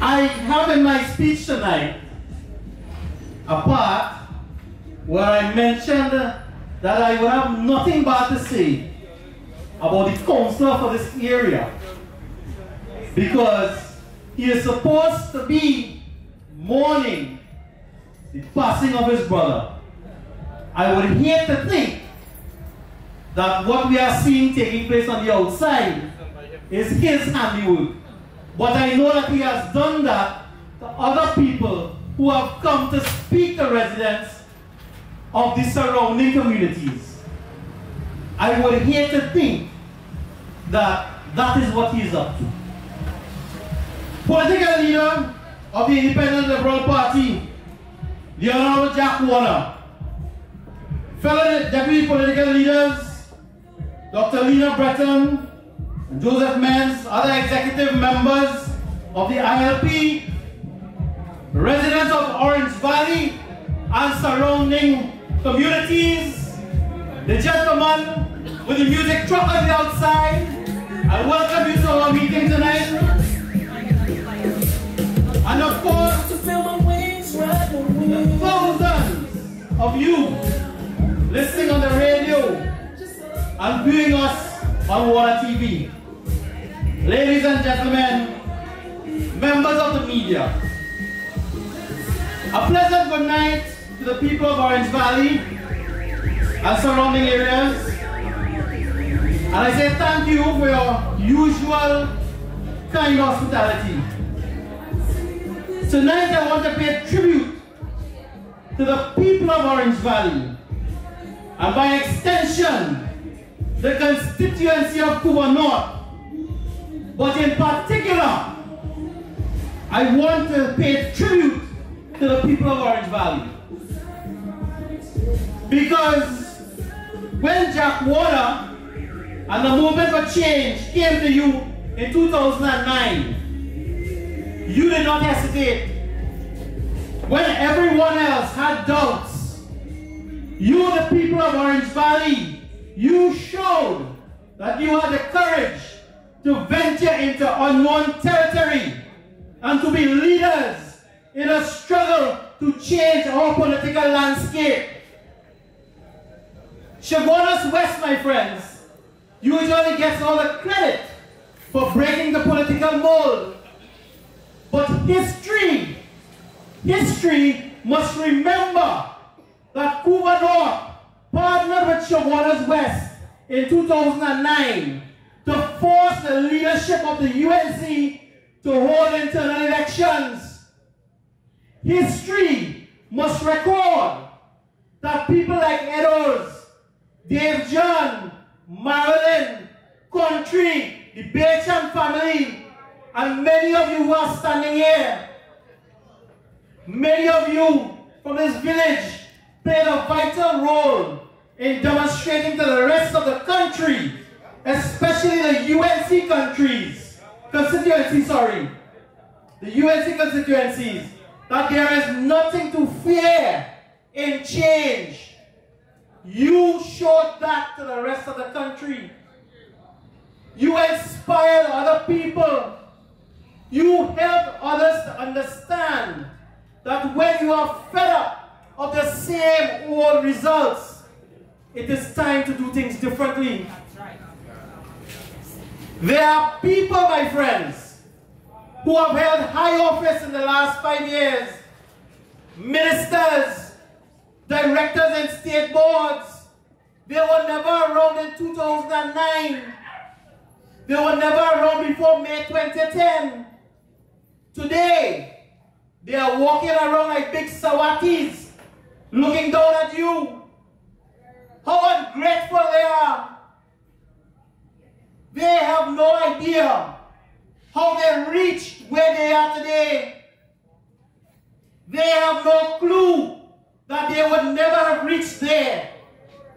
I have in my speech tonight a part where I mentioned that I would have nothing bad to say about the councillor for this area because he is supposed to be mourning the passing of his brother. I would hate to think that what we are seeing taking place on the outside is his handiwork. But I know that he has done that to other people who have come to speak to residents of the surrounding communities. I would hate to think that that is what he is up to. Political leader of the Independent Liberal Party, the Honorable Jack Warner. Fellow deputy political leaders, Dr. Lena Breton, Joseph Menz, other executive members of the ILP, residents of Orange Valley and surrounding communities, the gentleman with the music truck on the outside, I welcome you to our meeting tonight. And of course, the thousands of you listening on the radio and viewing us on Water TV. Ladies and gentlemen, members of the media, a pleasant good night to the people of Orange Valley and surrounding areas. And I say thank you for your usual kind hospitality. Tonight I want to pay tribute to the people of Orange Valley and by extension the constituency of Cuba North. But in particular, I want to pay tribute to the people of Orange Valley. Because when Jack Warner and the movement for change came to you in 2009, you did not hesitate. When everyone else had doubts, you, the people of Orange Valley, you showed that you had the courage to venture into unknown territory and to be leaders in a struggle to change our political landscape. Chaguanas West, my friends, usually gets all the credit for breaking the political mold. But history must remember that Cuba North partnered with Chaguanas West in 2009 to force the leadership of the UNC to hold internal elections. History must record that people like Edos, Dave John, Marilyn, Country, the Bachan family, and many of you who are standing here, many of you from this village played a vital role in demonstrating to the rest of the country, especially the UNC constituencies, that there is nothing to fear in change. You showed that to the rest of the country. You inspired other people. You helped others to understand that when you are fed up of the same old results, it is time to do things differently. There are people, my friends, who have held high office in the last 5 years. Ministers, directors in state boards. They were never around in 2009. They were never around before May 2010. Today, they are walking around like big sawakis, looking down at you. How ungrateful they are. They have no idea how they reached where they are today. They have no clue that they would never have reached there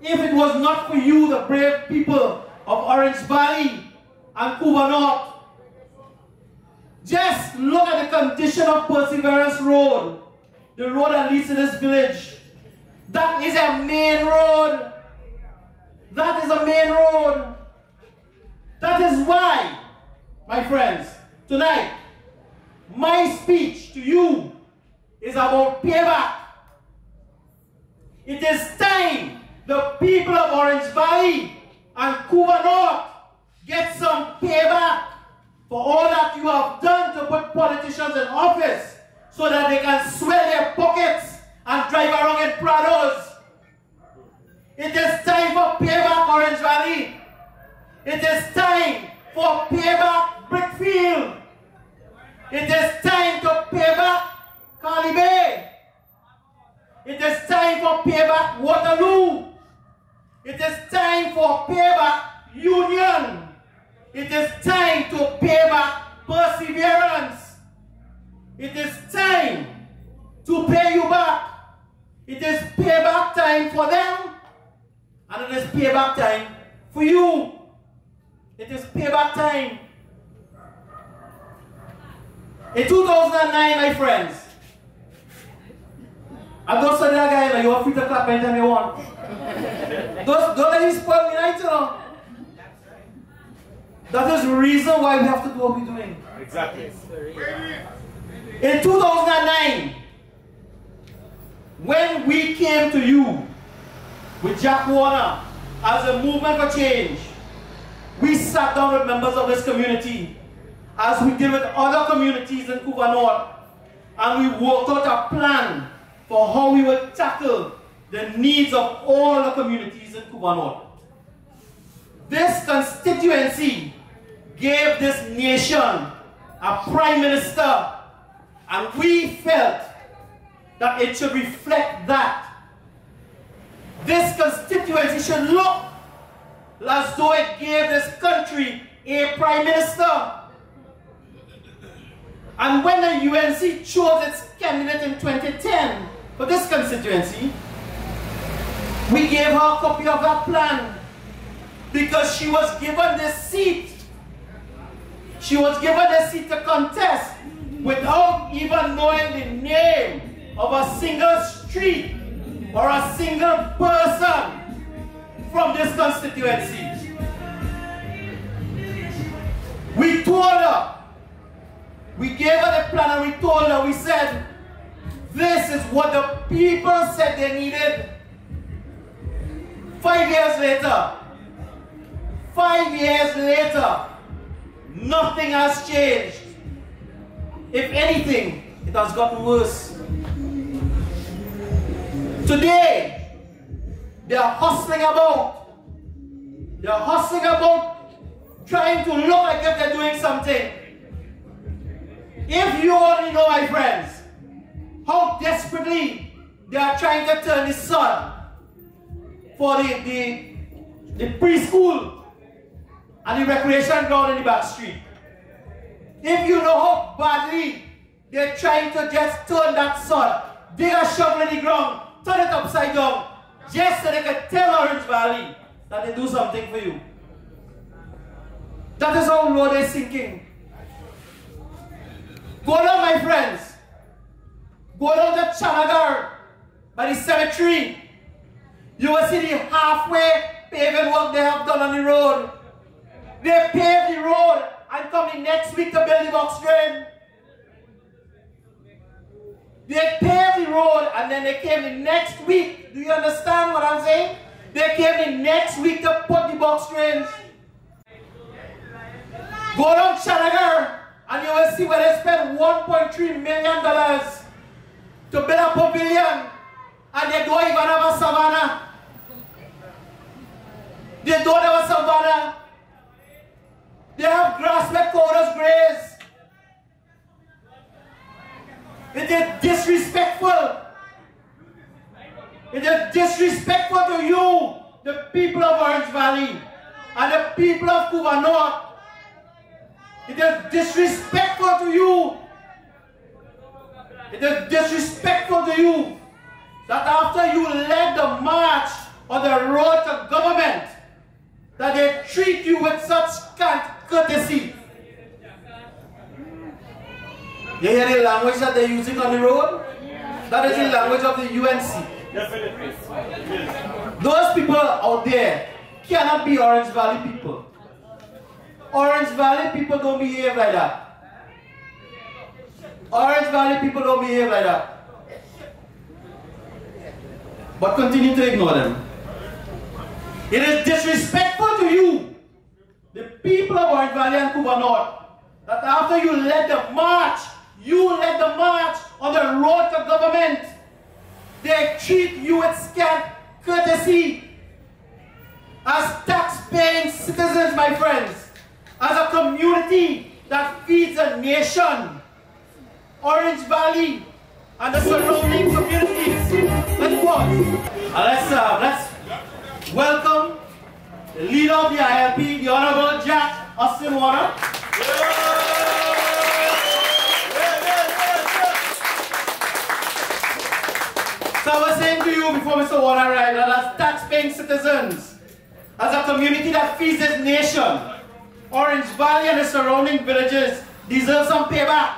if it was not for you, the brave people of Orange Valley and Cuba North. Just look at the condition of Perseverance Road, the road that leads to this village. That is a main road. That is a main road. That is why, my friends, tonight, my speech to you is about payback. It is time the people of Orange Valley and Cuba North get some payback for all that you have done to put politicians in office so that they can swell their pockets and drive around in Prados. It is time for payback, Orange Valley. It is time for payback, Brickfield. It is time to payback, Cali Bay. It is time for payback, Waterloo. It is time for payback, Union. It is time to pay back Perseverance. It is time to pay you back. It is payback time for them, and it is payback time for you. It is payback time. In 2009, my friends, I don't say that guy, you are free to clap anytime you want. Don't let me spoil me night, you know. That is the reason why we have to do what we're doing. Exactly. In 2009, when we came to you with Jack Warner as a movement for change, we sat down with members of this community as we did with other communities in Cuba North, and we worked out a plan for how we would tackle the needs of all the communities in Cuba North. This constituency gave this nation a prime minister, and we felt that it should reflect that. This constituency should look as though it gave this country a prime minister. And when the UNC chose its candidate in 2010 for this constituency, we gave her a copy of that plan because she was given this seat. She was given a seat to contest without even knowing the name of a single street or a single person from this constituency. We told her, we gave her the plan, and we told her, we said, this is what the people said they needed. 5 years later, 5 years later, nothing has changed. If anything, it has gotten worse. Today, they are hustling about. They are hustling about trying to look like if they're doing something. If you only know, my friends, how desperately they are trying to turn the sun for the preschool and the recreation ground in the back street. If you know how badly they're trying to just turn that sun, dig a shovel in the ground, turn it upside down, just so they can tell Orange Valley that they do something for you. That is how low they're sinking. Go down, my friends. Go down to Chanagar by the cemetery. You will see the halfway paving work they have done on the road. They paved the road and come the next week to build the box drain. They paved the road and then they came the next week. Do you understand what I'm saying? They came the next week to put the box drains. Go down Chanagar and you will see where they spent $1.3 million to build a pavilion, and they don't even have a savanna. They don't have a savanna. They have grass where cows graze. It is disrespectful. It is disrespectful to you, the people of Orange Valley, and the people of Cuba North. It is disrespectful to you. It is disrespectful to you that after you led the march on the road to government, that they treat you with such scant courtesy. You hear the language that they're using on the road? That is the language of the UNC. Those people out there cannot be Orange Valley people. Orange Valley people don't behave like that. Orange Valley people don't behave like that. But continue to ignore them. It is disrespectful to you, the people of Orange Valley and Cuba North, that after you led the march on the road to government, they treat you with scant courtesy as tax-paying citizens, my friends, as a community that feeds a nation. Orange Valley and the surrounding communities. Let's pause. Let's welcome the leader of the ILP, the Honorable Jack Austin Warner. So I was saying to you before Mr. Warner, right, that as tax-paying citizens, as a community that feeds this nation, Orange Valley and the surrounding villages deserve some payback.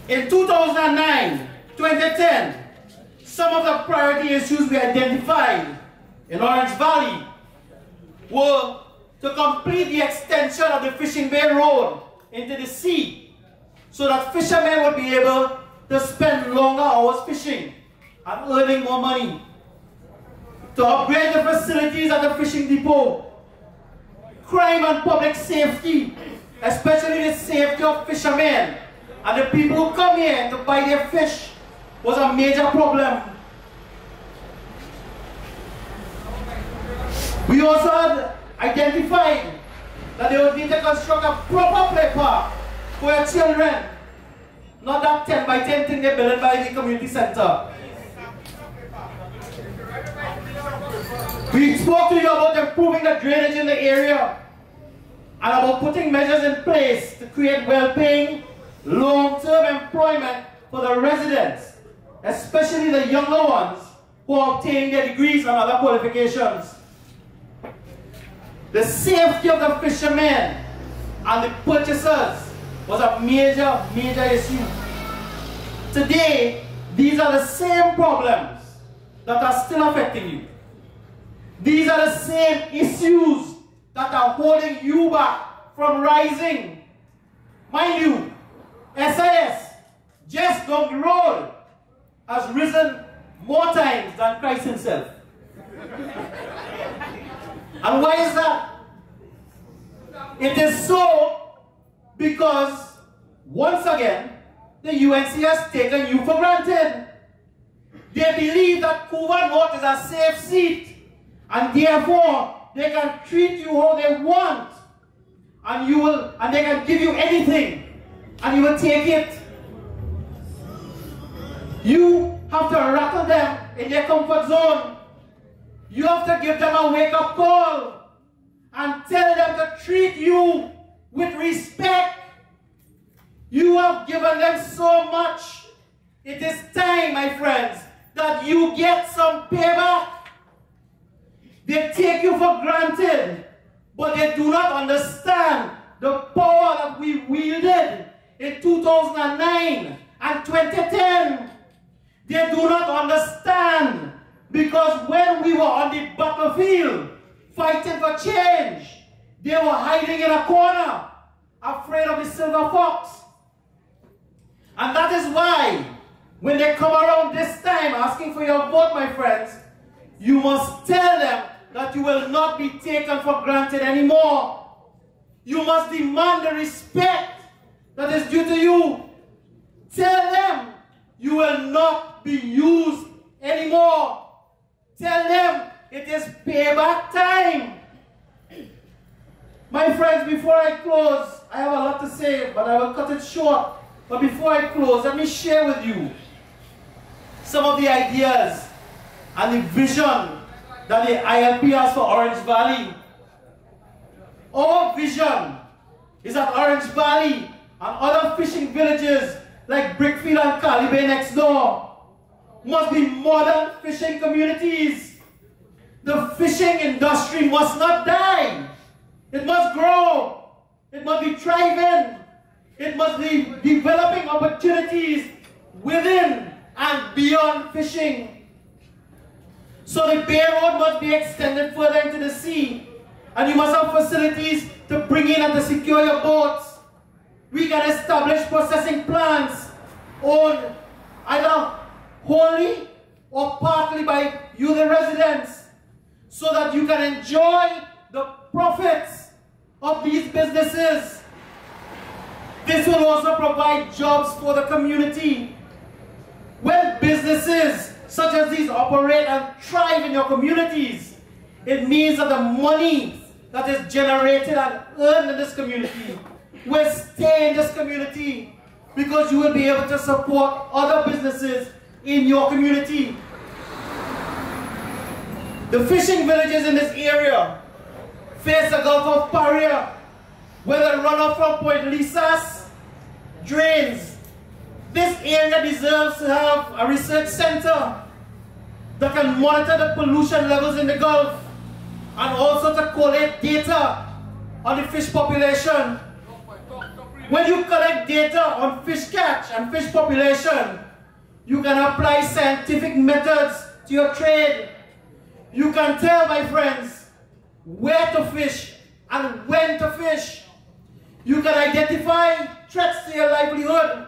In 2009, 2010, some of the priority issues we identified in Orange Valley were to complete the extension of the Fishing Bay Road into the sea so that fishermen would be able to spend longer hours fishing and earning more money, to upgrade the facilities at the fishing depot, crime and public safety, especially the safety of fishermen and the people who come here to buy their fish, was a major problem. We also had identified that they would need to construct a proper play park for your children, not that 10 by 10 thing they built by the community center. We spoke to you about improving the drainage in the area and about putting measures in place to create well-paying, long-term employment for the residents, especially the younger ones who are obtaining their degrees and other qualifications. The safety of the fishermen and the purchasers was a major, major issue. Today, these are the same problems that are still affecting you. These are the same issues that are holding you back from rising. Mind you, SIS, just down the road, has risen more times than Christ himself. And why is that? It is so because, once again, the UNC has taken you for granted. They believe that Cuba North is a safe seat, and therefore they can treat you how they want, and they can give you anything, and you will take it. You have to rattle them in their comfort zone. You have to give them a wake-up call and tell them to treat you with respect. You have given them so much. It is time, my friends, that you get some payback. They take you for granted, but they do not understand the power that we wielded in 2009 and 2010. They do not understand, because when we were on the battlefield fighting for change, they were hiding in a corner, afraid of the silver fox. And that is why, when they come around this time asking for your vote, my friends, you must tell them that you will not be taken for granted anymore. You must demand the respect that is due to you. Tell them you will not be used anymore. Tell them it is payback time. My friends, before I close, I have a lot to say, but I will cut it short. But before I close, let me share with you some of the ideas and the vision that the ILP has for Orange Valley. Our vision is that Orange Valley and other fishing villages like Brickfield and Cali Bay next door must be modern fishing communities. The fishing industry must not die. It must grow. It must be thriving. It must be developing opportunities within and beyond fishing. So the Bay Road must be extended further into the sea, and you must have facilities to bring in and to secure your boats. We can establish processing plants owned either wholly or partly by you, the residents, so that you can enjoy the profits of these businesses. This will also provide jobs for the community. When businesses such as these operate and thrive in your communities, it means that the money that is generated and earned in this community will stay in this community, because you will be able to support other businesses in your community. The fishing villages in this area face the Gulf of Paria, where the runoff from Point Lisas drains. This area deserves to have a research center that can monitor the pollution levels in the Gulf and also to collect data on the fish population. When you collect data on fish catch and fish population, you can apply scientific methods to your trade. You can tell, my friends, where to fish and when to fish. You can identify threats to your livelihood,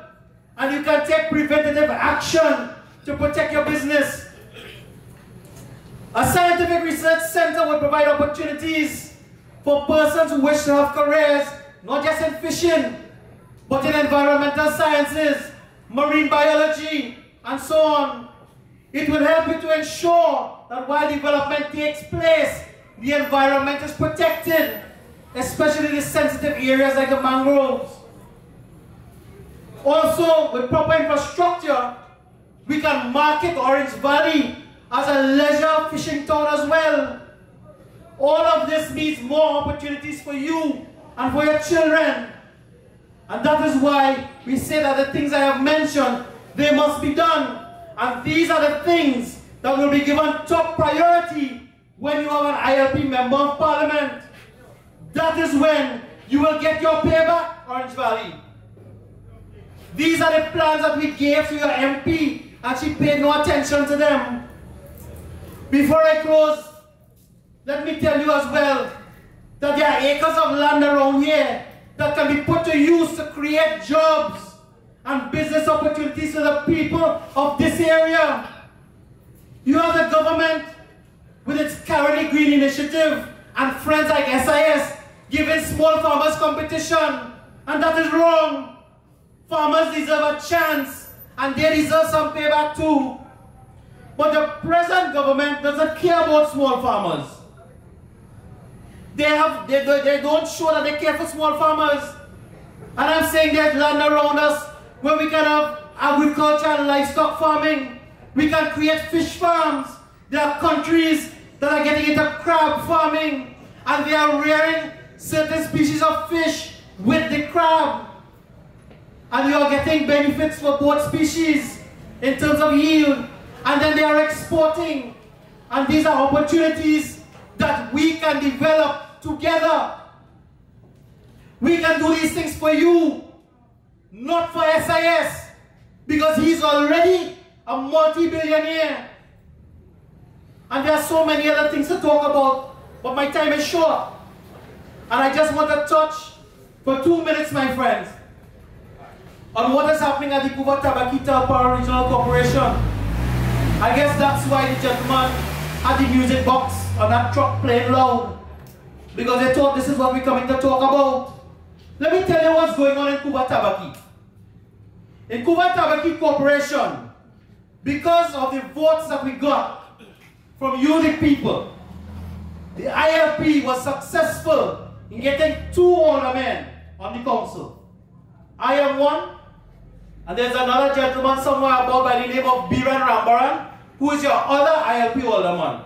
and you can take preventative action to protect your business. A scientific research center will provide opportunities for persons who wish to have careers, not just in fishing, but in environmental sciences, marine biology, and so on. It will help you to ensure that while development takes place, the environment is protected, especially the sensitive areas like the mangroves. Also, with proper infrastructure, we can market Orange Valley as a leisure fishing town as well. All of this means more opportunities for you and for your children. And that is why we say that the things I have mentioned, they must be done. And these are the things that will be given top priority when you are an ILP Member of Parliament. That is when you will get your payback, Orange Valley. These are the plans that we gave to your MP, and she paid no attention to them. Before I close, let me tell you as well that there are acres of land around here that can be put to use to create jobs and business opportunities for the people of this area. You have the government with its Carry Green initiative and friends like SIS giving small farmers competition, and that is wrong. Farmers deserve a chance, and they deserve some payback too. But the present government doesn't care about small farmers. They don't show that they care for small farmers. And I'm saying there's land around us where we can have agriculture and livestock farming. We can create fish farms. There are countries that are getting into crab farming, and they are rearing certain species of fish with the crab. And you are getting benefits for both species in terms of yield. And then they are exporting. And these are opportunities that we can develop together. We can do these things for you, not for SIS, because he's already a multi-billionaire. And there are so many other things to talk about, but my time is short. And I just want to touch for 2 minutes, my friends, on what is happening at the Cuba Tabakita Power Regional Corporation. I guess that's why the gentleman had the music box on that truck playing loud, because they thought this is what we're coming to talk about. Let me tell you what's going on in Cuba Tabaki. In Cuba Tabaki Corporation, because of the votes that we got from you, the people, the ILP was successful in getting 2 older men on the council. I am one, and there's another gentleman somewhere about by the name of Biran Rambaran, who is your other ILP alderman.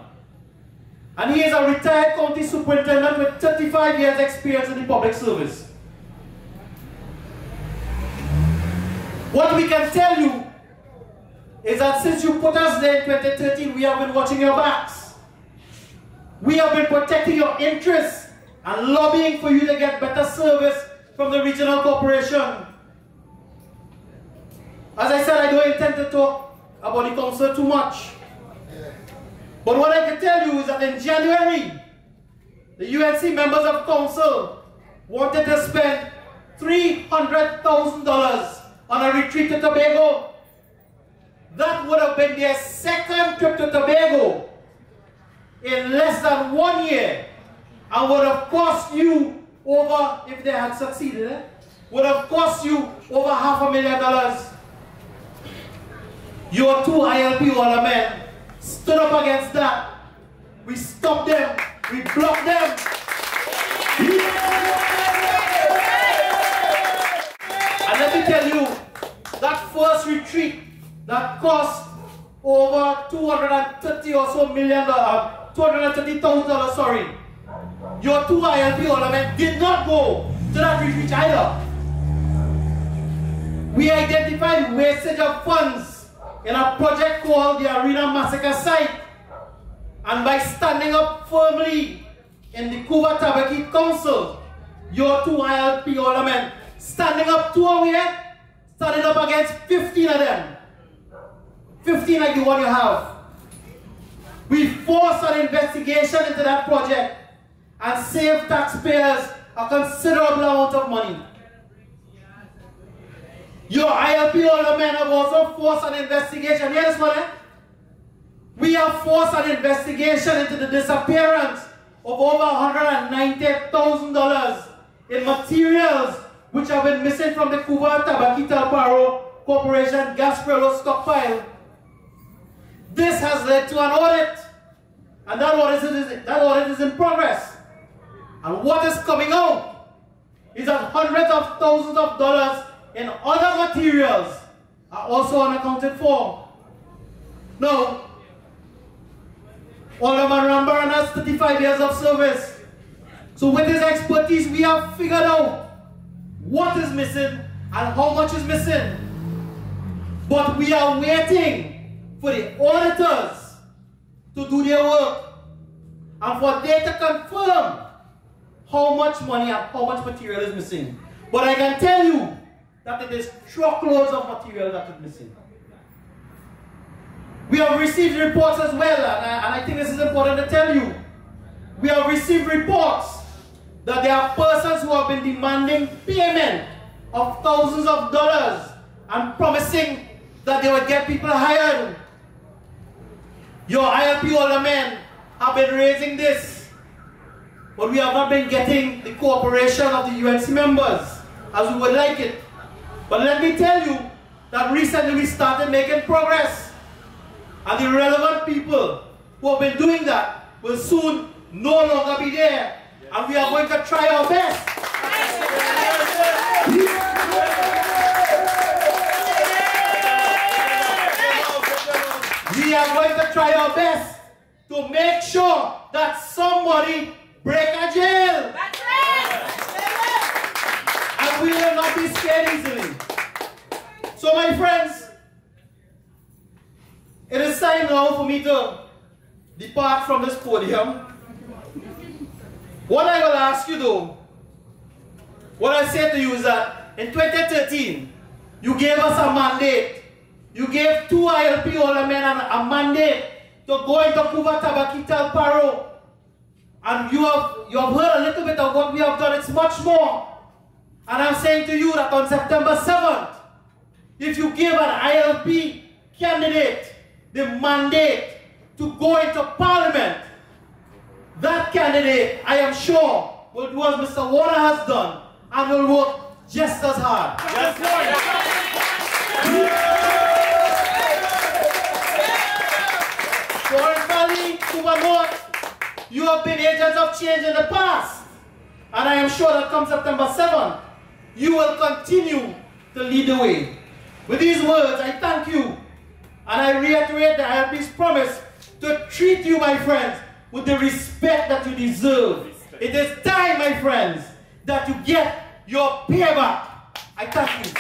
And he is a retired county superintendent with 35 years experience in the public service. What we can tell you is that since you put us there in 2013, we have been watching your backs. We have been protecting your interests and lobbying for you to get better service from the regional corporation. As I said, I don't intend to talk about the council too much. But what I can tell you is that in January, the UNC members of council wanted to spend $300,000 on a retreat to Tobago. That would have been their second trip to Tobago in less than 1 year, and would have cost you over, if they had succeeded, would have cost you over $500,000. Your two ILP older men stood up against that. We stopped them. We blocked them. And let me tell you, that first retreat that cost over $230,000 or so $230,000, sorry. Your two ILP older men did not go to that retreat either. We identified wastage of funds in a project called the Arena Massacre Site. And by standing up firmly in the Cuba Tabaqui Council, your two ILP older men standing up to away, standing up against 15 of them. 15 like the one you have. We forced an investigation into that project and saved taxpayers a considerable amount of money. Your ILP older men have also forced an investigation. Hear this one, We have forced an investigation into the disappearance of over $190,000 in materials which have been missing from the Cuba Tabaqui Paro Corporation Gasparilla stockpile. This has led to an audit, and that audit is in progress. And what is coming out is that hundreds of thousands of dollars in other materials are also unaccounted for. Now, Alderman Rambaran has 35 years of service. So with his expertise, we have figured out what is missing and how much is missing. But we are waiting for the auditors to do their work and for them to confirm how much money and how much material is missing. But I can tell you that it is truckloads of material that is missing. We have received reports as well, and I think this is important to tell you. We have received reports that there are persons who have been demanding payment of thousands of dollars and promising that they would get people hired. Your ILP older men have been raising this, but we have not been getting the cooperation of the UNC members as we would like it. But let me tell you that recently we started making progress. And the relevant people who have been doing that will soon no longer be there. And we are going to try our best. We are going to try our best to make sure that somebody break a jail. And we will not be scared easily. So my friends, it is time now for me to depart from this podium. What I will ask you though, what I say to you is that in 2013, you gave us a mandate. You gave two ILP older men a mandate to go into Cuba Tabaqui Paro. And you have heard a little bit of what we have done. It's much more. And I'm saying to you that on September 7th, if you give an ILP candidate the mandate to go into Parliament, that candidate, I am sure, will do as Mr. Warner has done and will work just as hard. Yes, Warren Valley, Cuba North, you have been agents of change in the past. And I am sure that come September 7th, you will continue to lead the way. With these words, I thank you. And I reiterate the ILP's promise to treat you, my friends, with the respect that you deserve. It is time, my friends, that you get your payback. I thank you.